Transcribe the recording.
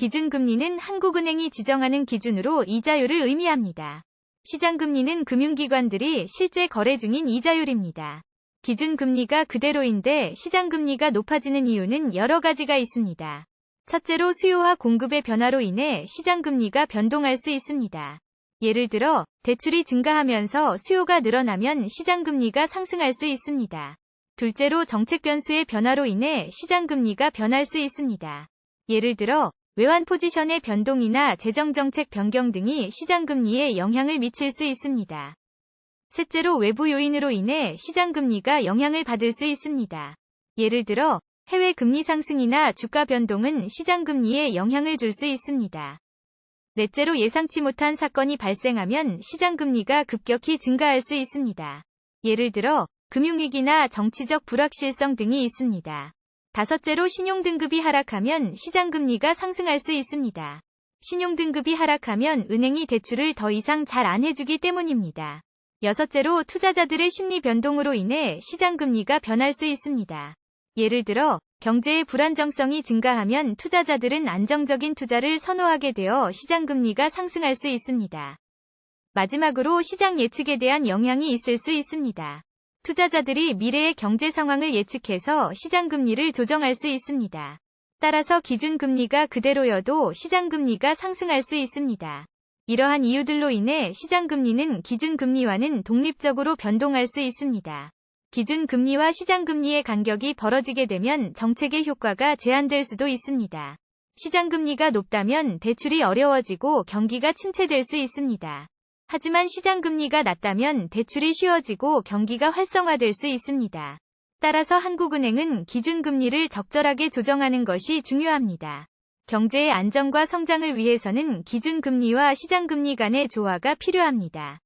기준금리는 한국은행이 지정하는 기준으로 이자율을 의미합니다. 시장금리는 금융기관들이 실제 거래 중인 이자율입니다. 기준금리가 그대로인데 시장금리가 높아지는 이유는 여러 가지가 있습니다. 첫째로 수요와 공급의 변화로 인해 시장금리가 변동할 수 있습니다. 예를 들어 대출이 증가하면서 수요가 늘어나면 시장금리가 상승할 수 있습니다. 둘째로 정책 변수의 변화로 인해 시장금리가 변할 수 있습니다. 예를 들어 외환 포지션의 변동이나 재정정책 변경 등이 시장금리에 영향을 미칠 수 있습니다. 셋째로 외부 요인으로 인해 시장금리가 영향을 받을 수 있습니다. 예를 들어 해외 금리 상승이나 주가 변동은 시장금리에 영향을 줄 수 있습니다. 넷째로 예상치 못한 사건이 발생하면 시장금리가 급격히 증가할 수 있습니다. 예를 들어 금융위기나 정치적 불확실성 등이 있습니다. 다섯째로 신용등급이 하락하면 시장금리가 상승할 수 있습니다. 신용등급이 하락하면 은행이 대출을 더 이상 잘 안 해주기 때문입니다. 여섯째로 투자자들의 심리 변동으로 인해 시장금리가 변할 수 있습니다. 예를 들어 경제의 불안정성이 증가하면 투자자들은 안정적인 투자를 선호하게 되어 시장금리가 상승할 수 있습니다. 마지막으로 시장 예측에 대한 영향이 있을 수 있습니다. 투자자들이 미래의 경제 상황을 예측해서 시장금리를 조정할 수 있습니다. 따라서 기준금리가 그대로여도 시장금리가 상승할 수 있습니다. 이러한 이유들로 인해 시장금리는 기준금리와는 독립적으로 변동할 수 있습니다. 기준금리와 시장금리의 간격이 벌어지게 되면 정책의 효과가 제한될 수도 있습니다. 시장금리가 높다면 대출이 어려워지고 경기가 침체될 수 있습니다. 하지만 시장금리가 낮다면 대출이 쉬워지고 경기가 활성화될 수 있습니다. 따라서 한국은행은 기준금리를 적절하게 조정하는 것이 중요합니다. 경제의 안정과 성장을 위해서는 기준금리와 시장금리 간의 조화가 필요합니다.